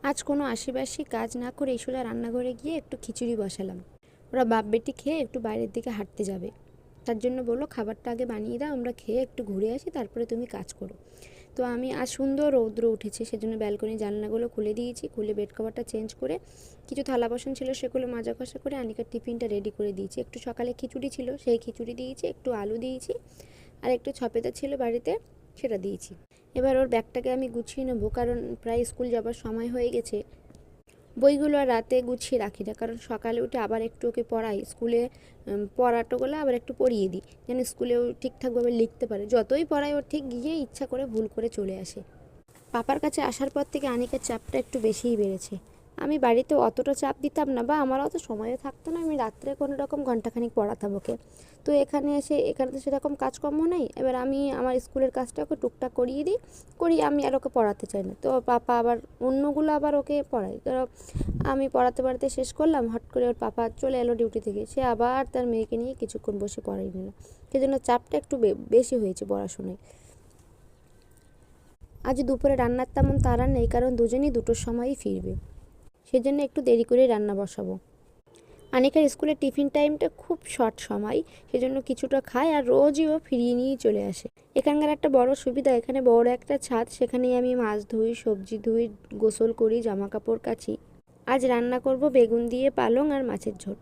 আজ কোনো আশিবাসি কাজ না করে সোজা রান্নাঘরে গিয়ে একটু খিচুড়ি বসালাম। ওরা বাপ বেটি খেয়ে একটু বাইরের দিকে হাঁটতে যাবে, তার জন্য বললো খাবারটা আগে বানিয়ে দাও, আমরা খেয়ে একটু ঘুরে আসি, তারপরে তুমি কাজ করো। তো আমি আজ সুন্দর রৌদ্র উঠেছে, সেজন্য ব্যালকনি জানলাগুলো খুলে দিয়েছি, খুলে বেড কভারটা চেঞ্জ করে কিছু থালা বাসন ছিল সেগুলো মাজা কষা করে আনিকার টিফিনটা রেডি করে দিয়েছি। একটু সকালে খিচুড়ি ছিল, সেই খিচুড়ি দিয়েছি, একটু আলু দিয়েছি, আর একটু ছপেতা ছিল বাড়িতে, সেটা দিয়েছি। এবার ওর ব্যাগটাকে আমি গুছিয়ে নেবো, কারণ প্রায় স্কুল যাবার সময় হয়ে গেছে। বইগুলো আর রাতে গুছিয়ে রাখি না, কারণ সকালে উঠে আবার একটু ওকে পড়াই, স্কুলে পড়াটোগুলো আবার একটু পড়িয়ে দিই, যেন স্কুলেও ঠিকঠাকভাবে লিখতে পারে। যতই পড়াই ওর ঠিক গিয়ে ইচ্ছা করে ভুল করে চলে আসে। পাপার কাছে আসার পর থেকে আনিকার চাপটা একটু বেশিই বেড়েছে। আমি বাড়িতে অতটা চাপ দিতাম না, বা আমার অত সময়ও থাকতো না, আমি রাত্রে কোনো রকম ঘন্টাখানিক পড়াতাম ওকে। তো এখানে তো সেরকম কাজকর্ম নেই, এবার আমি আমার স্কুলের কাজটা ওকে টুকটাক করিয়ে দিই, করিয়ে আমি আর ওকে পড়াতে চাই না। তো পাপা আবার অন্যগুলো আবার ওকে পড়ায়। তো আমি পড়াতে শেষ করলাম, হট করে ওর পাপা চলে এলো ডিউটি থেকে, সে আবার তার মেয়েকে নিয়ে কিছুক্ষণ বসে পড়াই নিল। সেজন্য চাপটা একটু বেশি হয়েছে পড়াশোনায়। আজ দুপুরে রান্নার তেমন তাড়া নেই, কারণ দুজনেই দুটোর সময়ই ফিরবে, সেজন্য একটু দেরি করেই রান্না বসাবো। আনিকার স্কুলের টিফিন টাইমটা খুব শর্ট সময়, সেজন্য কিছুটা খায় আর রোজই ও ফিরিয়ে নিয়েই চলে আসে। এখানকার একটা বড় সুবিধা, এখানে বড় একটা ছাদ, সেখানেই আমি মাছ ধুই, সবজি ধুই, গোসল করি, জামা কাপড় কাচি। আজ রান্না করব বেগুন দিয়ে পালং আর মাছের ঝোল।